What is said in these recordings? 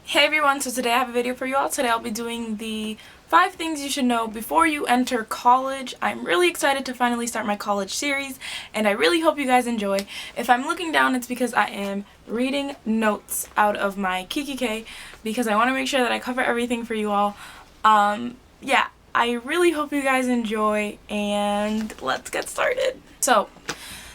Hey everyone, so today I have a video for you all. Today I'll be doing the 5 things you should know before you enter college. I'm really excited to finally start my college series, and I really hope you guys enjoy. If I'm looking down, it's because I am reading notes out of my Kikki.K because I want to make sure that I cover everything for you all. Yeah, I really hope you guys enjoy, and let's get started. So,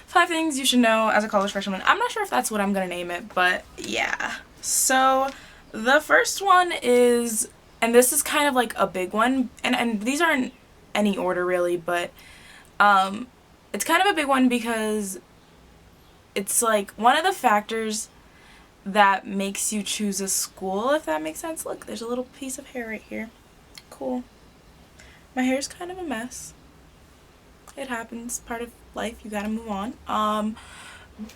5 things you should know as a college freshman. I'm not sure if that's what I'm going to name it, but yeah. So, the first one is, and this is kind of like a big one, and these aren't any order really, but it's kind of a big one because it's like one of the factors that makes you choose a school, if that makes sense. Look, there's a little piece of hair right here. Cool. My hair's kind of a mess. It happens, part of life, you gotta move on.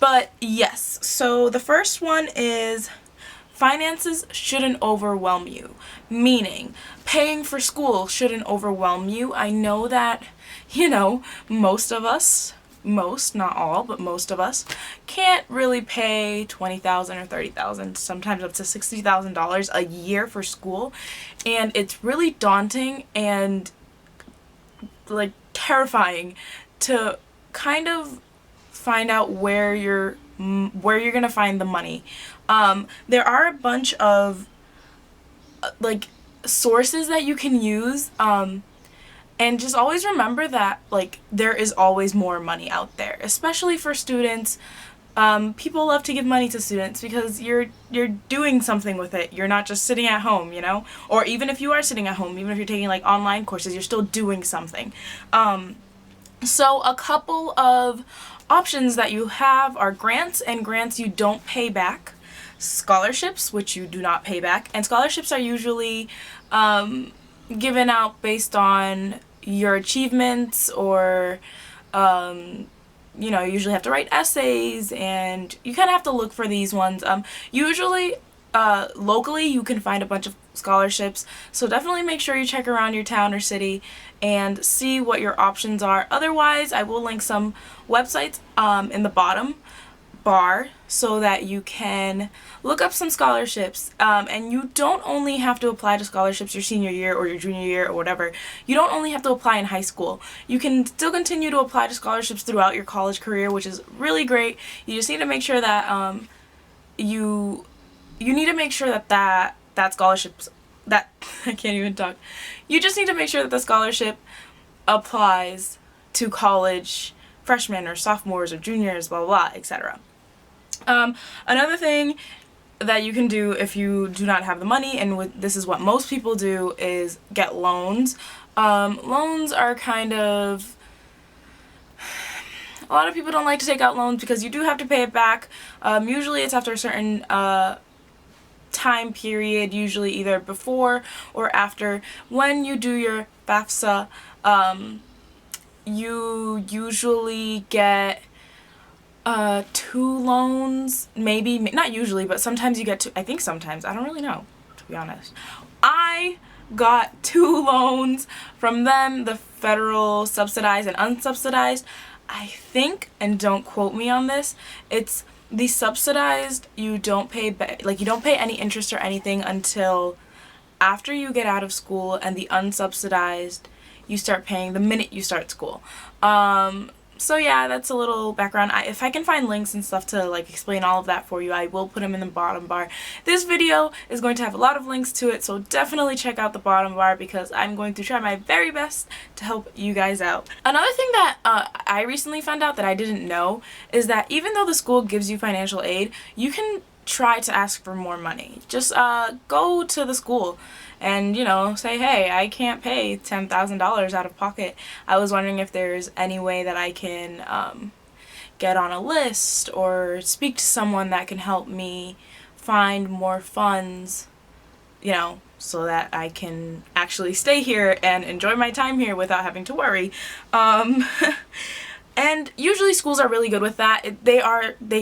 But yes, so the first one is finances shouldn't overwhelm you, meaning paying for school shouldn't overwhelm you. I know that, most of us, not all, but most of us can't really pay $20,000 or $30,000, sometimes up to $60,000 a year for school, and it's really daunting and like terrifying to kind of find out where you're gonna find the money. There are a bunch of like sources that you can use, and just always remember that like there is always more money out there, especially for students. People love to give money to students because you're doing something with it. You're not just sitting at home, or even if you are sitting at home, even if you're taking like online courses, you're still doing something. So a couple of options that you have are grants, and grants you don't pay back, scholarships, which you do not pay back, and scholarships are usually given out based on your achievements, or you usually have to write essays, and you kind of have to look for these ones. Usually locally you can find a bunch of scholarships, so definitely make sure you check around your town or city and see what your options are. Otherwise, I will link some websites in the bottom bar so that you can look up some scholarships, and you don't only have to apply to scholarships your senior year or your junior year or whatever. You don't only have to apply in high school. You can still continue to apply to scholarships throughout your college career, which is really great. You just need to make sure that you need to make sure that scholarships that I can't even talk. You just need to make sure that the scholarship applies to college freshmen or sophomores or juniors, blah blah, blah, etc. Another thing that you can do if you do not have the money, and this is what most people do, is get loans. Loans are kind of, a lot of people don't like to take out loans because you do have to pay it back. Usually it's after a certain time period, usually either before or after. When you do your FAFSA, you usually get 2 loans, maybe, not usually, but sometimes you get 2, I think sometimes, I don't really know, to be honest. I got 2 loans from them, the federal subsidized and unsubsidized. I think, and don't quote me on this, it's the subsidized, you don't pay you don't pay any interest or anything until after you get out of school, and the unsubsidized you start paying the minute you start school. So yeah, that's a little background. If I can find links and stuff to like explain all of that for you, I will put them in the bottom bar. This video is going to have a lot of links to it, so definitely check out the bottom bar because I'm going to try my very best to help you guys out. Another thing that I recently found out that I didn't know is that even though the school gives you financial aid, you can try to ask for more money. Just go to the school and say, hey, I can't pay $10,000 out of pocket. I was wondering if there's any way that I can get on a list or speak to someone that can help me find more funds, so that I can actually stay here and enjoy my time here without having to worry. And usually schools are really good with that. They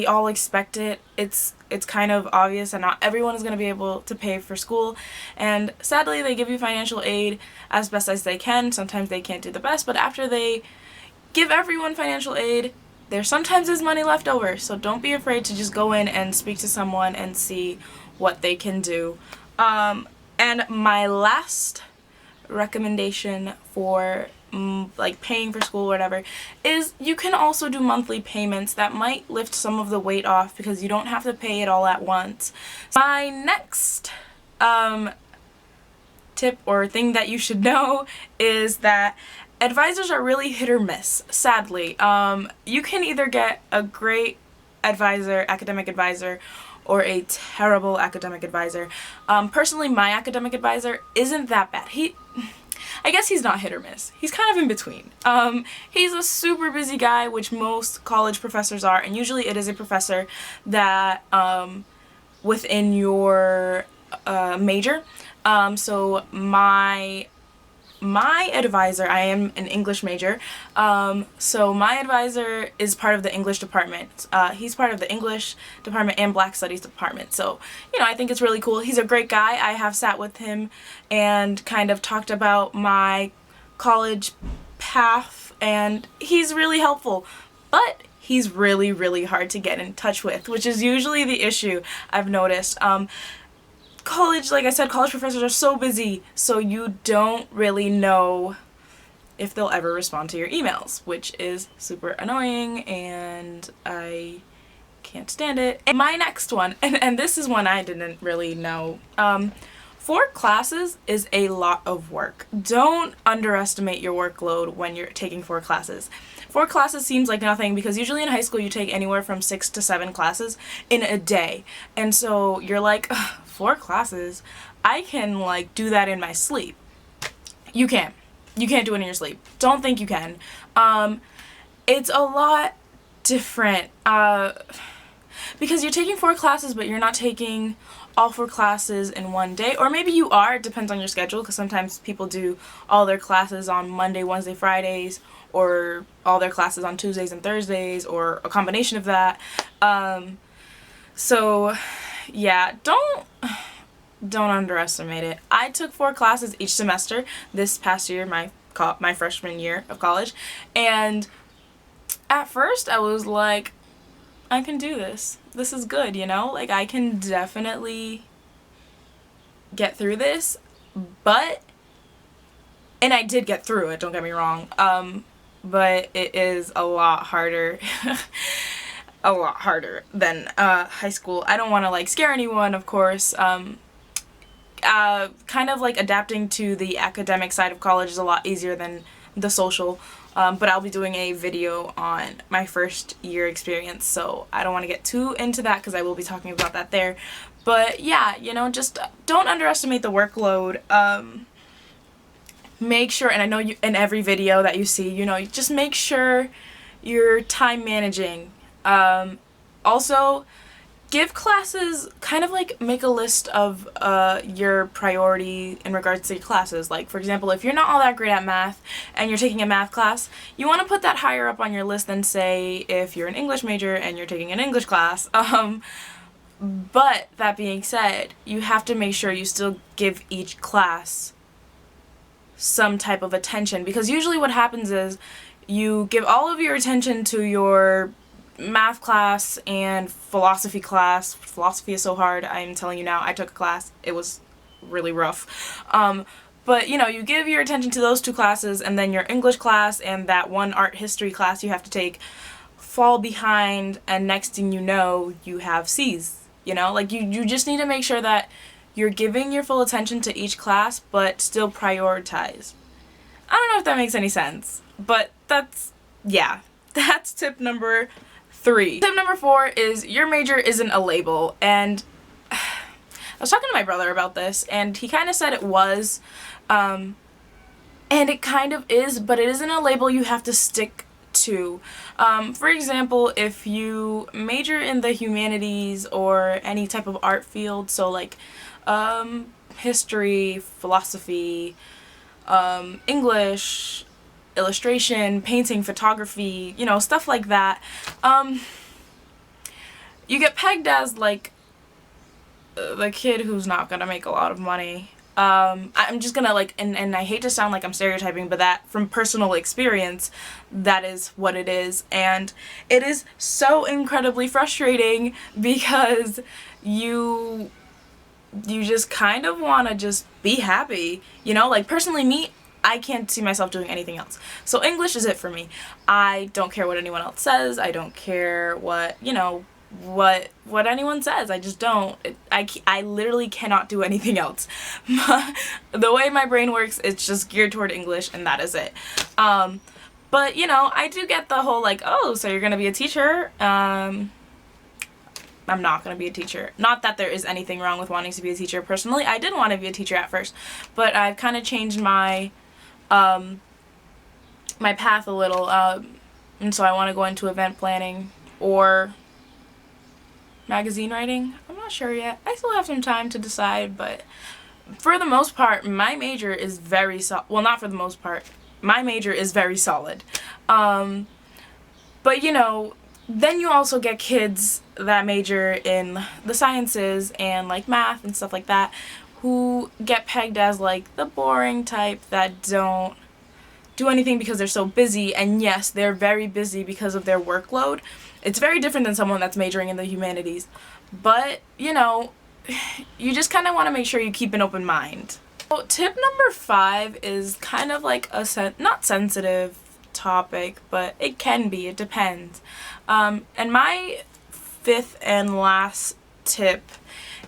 all expect it. It's kind of obvious, and not everyone is going to be able to pay for school. And sadly, they give you financial aid as best as they can. Sometimes they can't do the best, but after they give everyone financial aid, there sometimes is money left over. So don't be afraid to just go in and speak to someone and see what they can do. And my last recommendation for like paying for school or whatever is you can also do monthly payments. That might lift some of the weight off because you don't have to pay it all at once. My next tip or thing that you should know is that advisors are really hit or miss, sadly. You can either get a great advisor, academic advisor, or a terrible academic advisor. Personally, my academic advisor isn't that bad. I guess he's not hit or miss. He's kind of in between. He's a super busy guy, which most college professors are, and usually it is a professor that within your major. So my advisor, I am an English major, so my advisor is part of the English department. He's part of the English department and Black Studies department, so, you know, I think it's really cool. He's a great guy. I have sat with him and kind of talked about my college path, and he's really helpful, but he's really, really hard to get in touch with, which is usually the issue I've noticed. College, like I said, college professors are so busy, so you don't really know if they'll ever respond to your emails, which is super annoying, and I can't stand it. And my next one, and this is one I didn't really know, 4 classes is a lot of work. Don't underestimate your workload when you're taking 4 classes. 4 classes seems like nothing because usually in high school you take anywhere from 6 to 7 classes in a day. And so you're like, 4 classes? I can like do that in my sleep. You can't. You can't do it in your sleep. Don't think you can. It's a lot different because you're taking 4 classes but you're not taking all 4 classes in one day, or maybe you are, it depends on your schedule, because sometimes people do all their classes on Monday, Wednesday, Fridays, or all their classes on Tuesdays and Thursdays, or a combination of that. So yeah, don't underestimate it. I took 4 classes each semester this past year, my freshman year of college, and at first I was like, I can do this. This is good, you know? Like, I can definitely get through this, and I did get through it, don't get me wrong, but it is a lot harder, a lot harder than high school. I don't want to, like, scare anyone, of course. Kind of, like, adapting to the academic side of college is a lot easier than the social. But I'll be doing a video on my first year experience, so I don't want to get too into that because I will be talking about that there. But yeah, you know, just don't underestimate the workload. Make sure, and I know you in every video that you see, you know, just make sure you're time managing. Also, give classes, kind of like make a list of your priority in regards to your classes. Like, for example, if you're not all that great at math and you're taking a math class, you want to put that higher up on your list than, say, if you're an English major and you're taking an English class. But that being said, you have to make sure you still give each class some type of attention, because usually what happens is you give all of your attention to your math class and philosophy class. Philosophy is so hard, I'm telling you now. I took a class, it was really rough. But you know, you give your attention to those 2 classes, and then your English class and that one art history class you have to take fall behind, and next thing you know, you have C's. You know, like you just need to make sure that you're giving your full attention to each class, but still prioritize. I don't know if that makes any sense, but that's tip number 3. Tip number 4 is your major isn't a label, and I was talking to my brother about this, and he kind of said it was, and it kind of is, but it isn't a label you have to stick to. For example, if you major in the humanities or any type of art field, so like history, philosophy, English, illustration, painting, photography, you know, stuff like that, you get pegged as like the kid who's not gonna make a lot of money. I'm just gonna like, and I hate to sound like I'm stereotyping, but that from personal experience, that is what it is, and it is so incredibly frustrating because you you just kind of want to just be happy, you know? Like, personally, me, I can't see myself doing anything else. So English is it for me. I don't care what anyone else says. I don't care what, you know, what anyone says. I just don't. I literally cannot do anything else. The way my brain works, it's just geared toward English, and that is it. But, you know, I do get the whole, like, oh, so you're gonna be a teacher? I'm not going to be a teacher. Not that there is anything wrong with wanting to be a teacher. Personally, I did want to be a teacher at first, but I've kind of changed my my path a little, and so I want to go into event planning or magazine writing. I'm not sure yet. I still have some time to decide, but for the most part, my major is very well, not for the most part. My major is very solid. But, you know, then you also get kids that major in the sciences and like math and stuff like that who get pegged as like the boring type that don't do anything because they're so busy. And yes, they're very busy because of their workload. It's very different than someone that's majoring in the humanities. But, you know, you just kind of want to make sure you keep an open mind. So, tip number 5 is kind of like a not sensitive topic, but it can be. It depends. And my 5th and last tip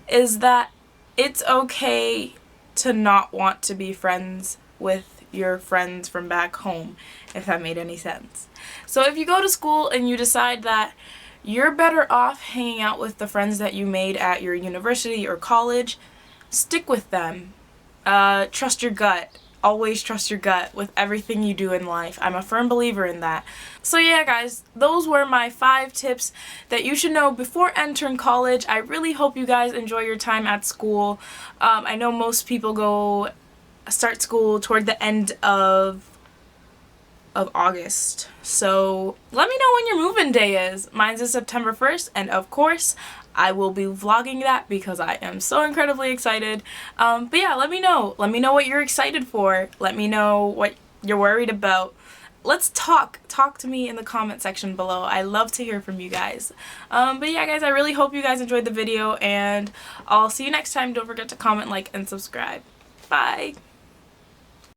is that it's okay to not want to be friends with your friends from back home, if that made any sense. So if you go to school and you decide that you're better off hanging out with the friends that you made at your university or college, stick with them. Trust your gut. Always trust your gut with everything you do in life. I'm a firm believer in that. So yeah, guys, those were my 5 tips that you should know before entering college. I really hope you guys enjoy your time at school. I know most people start school toward the end of August. So let me know when your move-in day is. Mine's is September 1st, and of course, I will be vlogging that because I am so incredibly excited. But yeah, let me know. Let me know what you're excited for. Let me know what you're worried about. Let's talk. Talk to me in the comment section below. I love to hear from you guys. But yeah, guys, I really hope you guys enjoyed the video, and I'll see you next time. Don't forget to comment, like, and subscribe. Bye!